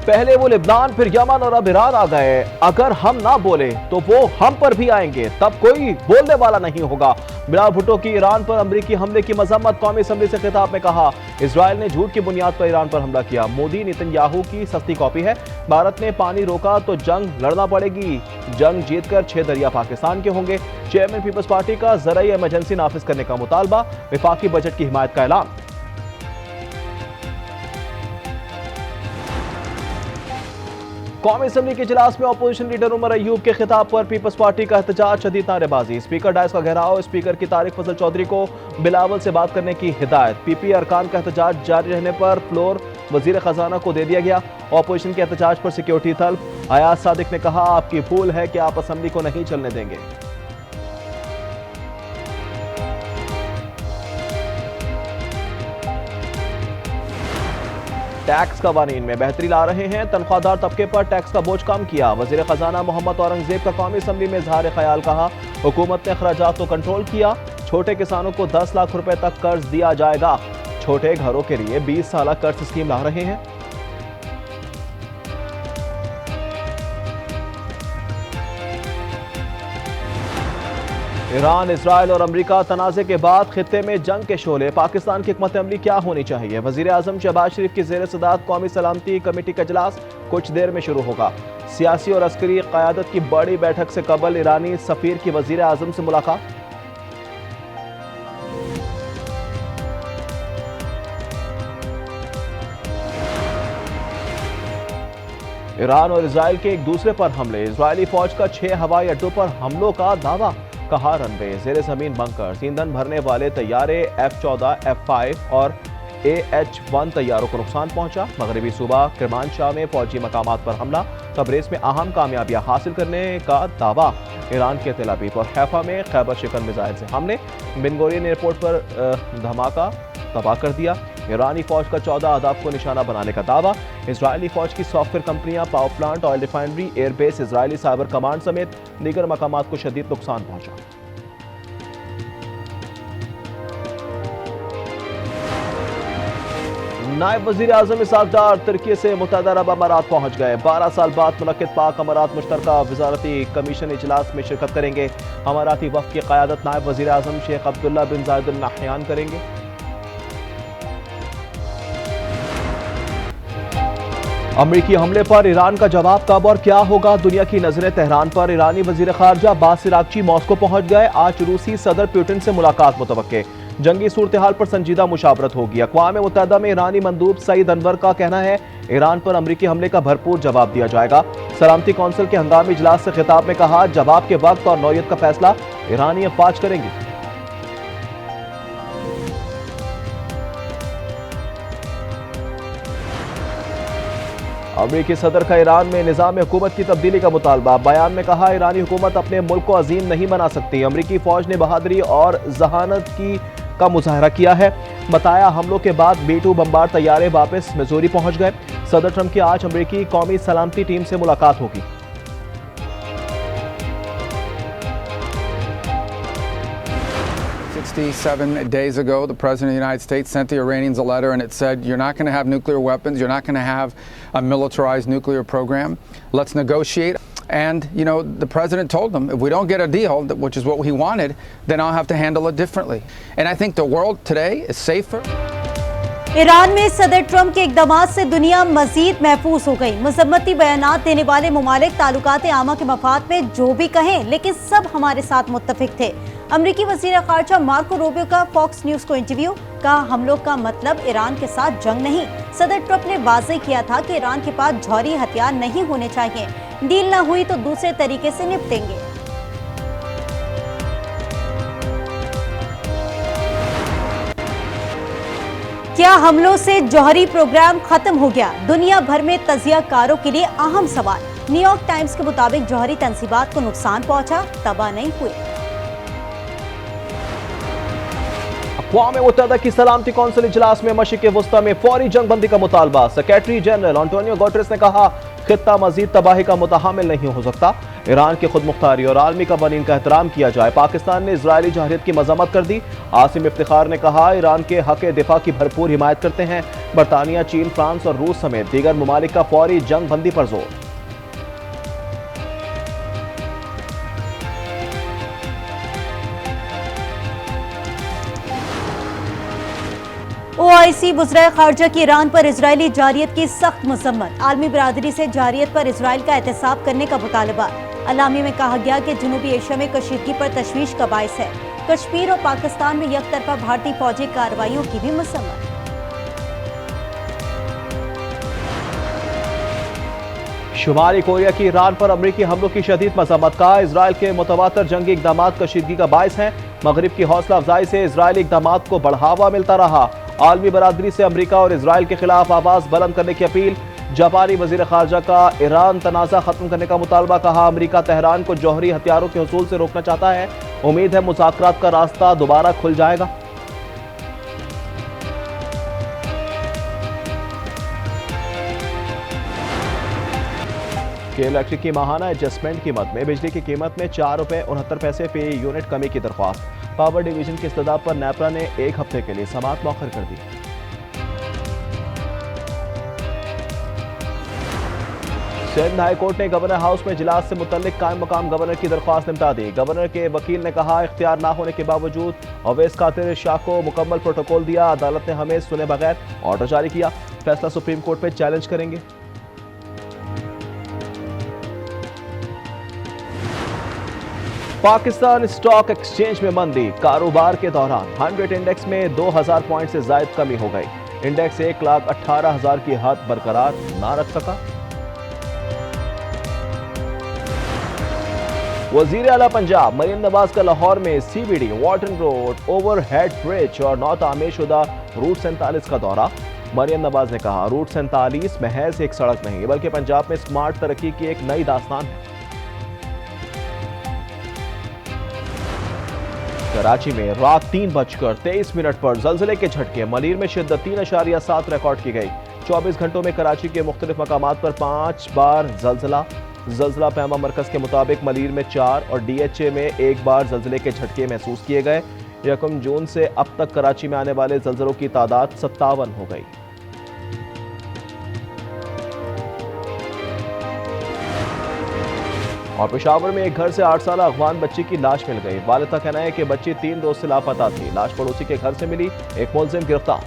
पहले वो लिबनान, फिर यमन और अब ईरान आ गए। अगर हम ना बोले तो वो हम पर भी आएंगे, तब कोई बोलने वाला नहीं होगा। बिलाल भुट्टो की ईरान पर अमेरिकी हमले की मजम्मत। कौमी असम्बली से खिताब में कहा, इजराइल ने झूठ की बुनियाद पर ईरान पर हमला किया। मोदी नेतन्याहू की सस्ती कॉपी है। भारत ने पानी रोका तो जंग लड़ना पड़ेगी। जंग जीतकर 6 दरिया पाकिस्तान के होंगे। चेयरमैन पीपल्स पार्टी का ज़राई इमरजेंसी नाफिज करने का मुतालबा। वफाकी बजट की हिमायत का ऐलान। कौमी असम्बली के इजलास में अपोजिशन लीडर उमर अयूब के खिताब पर पीपल्स पार्टी का एहतजाज, शदीद नारेबाजी। स्पीकर डायस का घेराव, स्पीकर की तारिक फजल चौधरी को बिलावल से बात करने की हिदायत। पीपी अरकान का एहतजाज जारी रहने पर फ्लोर वजीर खजाना को दे दिया गया। अपोजिशन के एहतजाज पर सिक्योरिटी तलब। अयाज सादिक ने कहा, आपकी भूल है कि आप असम्बली को नहीं चलने देंगे। टैक्स कवानीन में बेहतरी ला रहे हैं, तनख्वाहदार तबके पर टैक्स का बोझ कम किया। वजीर खजाना मोहम्मद औरंगजेब का कौमी असम्बली में इजहार ख्याल, कहा हुकूमत ने अखराजात को कंट्रोल किया। छोटे किसानों को 10 लाख रुपए तक कर्ज दिया जाएगा। छोटे घरों के लिए 20 साल कर्ज स्कीम ला रहे हैं। ईरान, इजराइल और अमेरिका तनाज़े के बाद खित्ते में जंग के शोले। पाकिस्तान की हिकमत अमली क्या होनी चाहिए? वजीर आजम शहबाज शरीफ की ज़ेर सदारत कौमी सलामती कमेटी का इजलास कुछ देर में शुरू होगा। सियासी और अस्करी क़यादत की बड़ी बैठक से कबल ईरानी सफ़ीर की वजीर आजम से मुलाकात। ईरान और इजराइल के एक दूसरे पर हमले। इजरायली फौज का 6 हवाई अड्डों पर हमलों का दावा। कहा रनवे, जेर ज़मीन बंकर, ईंधन भरने वाले तैयारे F-14, F-5 और AH-1 तैयारों को नुकसान पहुंचा। मगरबी सूबा किरमानशाह में फौजी मकामात पर हमला। तबरेज़ में अहम कामयाबियां हासिल करने का दावा। ईरान के तेल अवीव और हैफा में खैबर शिकन मिसाइल से हमले। बेन गुरियन एयरपोर्ट पर धमाका तबाह कर दिया। ईरानी फौज का 14 अहदाफ को निशाना बनाने का दावा। इजरायली फौज की सॉफ्टवेयर कंपनियां, power plant, oil refinery, airbase, Israeli cyber command समेत दीगर मकामात को शदीद नुकसान पहुंचा। नायब वजीर आजम इसहाक डार तुर्की से मुत्तहदा अरब अमारात पहुंच गए। 12 साल बाद मुनक्किद पाक अमारात मुश्तरका वजारती कमीशन इजलास में शिरकत करेंगे। अमाराती वफ़द की क़यादत नायब वजीर आजम शेख अब्दुल्ला बिन जायद अल नहयान करेंगे। अमेरिकी हमले पर ईरान का जवाब कब और क्या होगा? दुनिया की नजरें तेहरान पर। ईरानी वजीर खारजा अब्बास इरागची मॉस्को पहुंच गए। आज रूसी सदर पुतिन से मुलाकात मुतवक्के। जंगी सूरत हाल पर संजीदा मुशावरत होगी। अक़वाम मुत्तहदा में ईरानी मंदूब सईद अनवर का कहना है, ईरान पर अमेरिकी हमले का भरपूर जवाब दिया जाएगा। सलामती कौंसिल के हंगामी इजलास से खिताब में कहा, जवाब के वक्त और नौयत का फैसला ईरानी अफवाज करेंगी। अमेरिकी सदर का ईरान में निज़ाम हुकूमत की तब्दीली का मुतालबा। बयान में कहा, ईरानी हुकूमत अपने मुल्क को अजीम नहीं बना सकती। अमेरिकी फौज ने बहादुरी और जहानत का मुजाहरा किया है। बताया, हमलों के बाद B-2 बम्बार तैयारे वापस मिजोरी पहुंच गए। सदर ट्रंप की आज अमेरिकी कौमी सलामती टीम से मुलाकात होगी। 67 days ago, the President of the United States sent the Iranians a letter and it said, you're not going to have nuclear weapons, you're not going to have a militarized nuclear program, let's negotiate. And, you know, the President told them, if we don't get a deal, which is what he wanted, then I'll have to handle it differently. And I think the world today is safer. Iran में सदर Trump के इक़दामात से दुनिया मजीद महफूज हो गई। मजम्मती बयानात देने वाले मुमालिक ताल्लुकात आमा के मफाद में जो भी कहें, लेकिन सब हमारे साथ मुत्तफिक थे। अमरीकी वज़ीर ख़ारजा मार्को रूबियो का फॉक्स न्यूज़ को इंटरव्यू। कहा, हमलों का मतलब ईरान के साथ जंग नहीं। सदर ट्रंप ने वाज़ेह किया था कि ईरान के पास जौहरी हथियार नहीं होने चाहिए। डील ना हुई तो दूसरे तरीके से निपटेंगे। क्या हमलों से जौहरी प्रोग्राम खत्म हो गया? दुनिया भर में तजियाकारों के लिए अहम सवाल। न्यूयॉर्क टाइम्स के मुताबिक जौहरी तंसीबात को नुकसान पहुंचा, तबाह नहीं हुए। अक़वाम मुत्तहदा की सलामती कौंसिल इजलास में मशरिक़ वस्ता में फौरी जंग बंदी का मुतालबा। सेक्रेटरी जनरल एंटोनियो गुटेरेस ने कहा, खित्ता मजीद तबाही का मुतहम्मिल नहीं हो सकता। ईरान की खुद मुख्तारी और आलमी कवानीन का एहतराम किया जाए। पाकिस्तान ने इजरायली जहरीत की मजम्मत कर दी। आसिम इफ्तिखार ने कहा, ईरान के हक दिफा की भरपूर हिमायत करते हैं। बरतानिया, चीन, फ्रांस और रूस समेत दीगर ममालिक का फौरी जंग बंदी पर जोर। OIC वज़ीर खारजा की ईरान पर इजरायली जारियत की सख्त मजम्मत। आलमी बरादरी से जारियत पर इसराइल का एहतसाब करने का मुतालबा। अलामी में कहा गया कि जनूबी एशिया में कशीदगी पर तशवीश का बायस है। कश्मीर और पाकिस्तान में यकतरफा भारतीय फौजी कार्रवाइयों की भी मजम्मत। शुमाली कोरिया की ईरान पर अमरीकी हमलों की शदीद मजम्मत का। इसराइल के मुतवातर जंगी इकदाम कशीदगी का बायस हैं। मगरिब की हौसला अफजाई से इसराइली इकदाम को बढ़ावा मिलता रहा। आलमी बरादरी से अमरीका और इसराइल के खिलाफ आवाज बुलंद करने की अपील। जापानी वजीर खारजा का ईरान तनाज़ा खत्म करने का मुतालबा। कहा, अमरीका तेहरान को जौहरी हथियारों के हुसूल से रोकना चाहता है। उम्मीद है मुज़ाकरात का रास्ता दोबारा खुल जाएगा। के इलेक्ट्रिक की माहाना एडजस्टमेंट कीमत में बिजली की कीमत में ₹4.69 फी यूनिट कमी की दरख्वास्त। पावर डिवीजन की इस्तदा पर नेपरा ने एक हफ्ते के लिए समाअत मौखर कर दी। सिंध हाई कोर्ट ने गवर्नर हाउस में इजलास से मुतल्लिक कायम मकाम गवर्नर की दरख्वास्त निपटा दी। गवर्नर के वकील ने कहा, इख्तियार ना होने के बावजूद अवैस कातिर शाह को मुकम्मल प्रोटोकॉल दिया। अदालत ने हमें सुने बगैर ऑर्डर जारी किया। फैसला सुप्रीम कोर्ट में चैलेंज करेंगे। पाकिस्तान स्टॉक एक्सचेंज में मंदी। कारोबार के दौरान 100 इंडेक्स में 2000 पॉइंट से ज्यादा कमी हो गई। इंडेक्स 1,18,000 की हद बरकरार ना रख सका। वजीर आला पंजाब मरियम नवाज का लाहौर में CBD, वाटन रोड, ओवरहेड ब्रिज और नौ तामीर शुदा रूट 47 का दौरा। मरियम नवाज ने कहा, रूट 47 महज एक सड़क नहीं बल्कि पंजाब में स्मार्ट तरक्की की एक नई दास्तान है। कराची में रात 3:23 पर जल्जले के झटके। मलीर में शिद्दत 3.7 रिकॉर्ड की गई। 24 घंटों में कराची के मुख्तलिफ मकामात पर 5 बार जल्जला। जल्जला पैमा मरकज के मुताबिक मलीर में 4 और DHA में 1 बार जल्जले के झटके महसूस किए गए। 1 जून से अब तक कराची में आने वाले जल्जलों की तादाद 57 हो गई। और पेशावर में एक घर से 8 साल अफगान बच्ची की लाश मिल गई। वालिद का कहना है कि बच्ची 3 रोज से लापता थी। लाश पड़ोसी के घर से मिली। एक मुलजिम गिरफ्तार।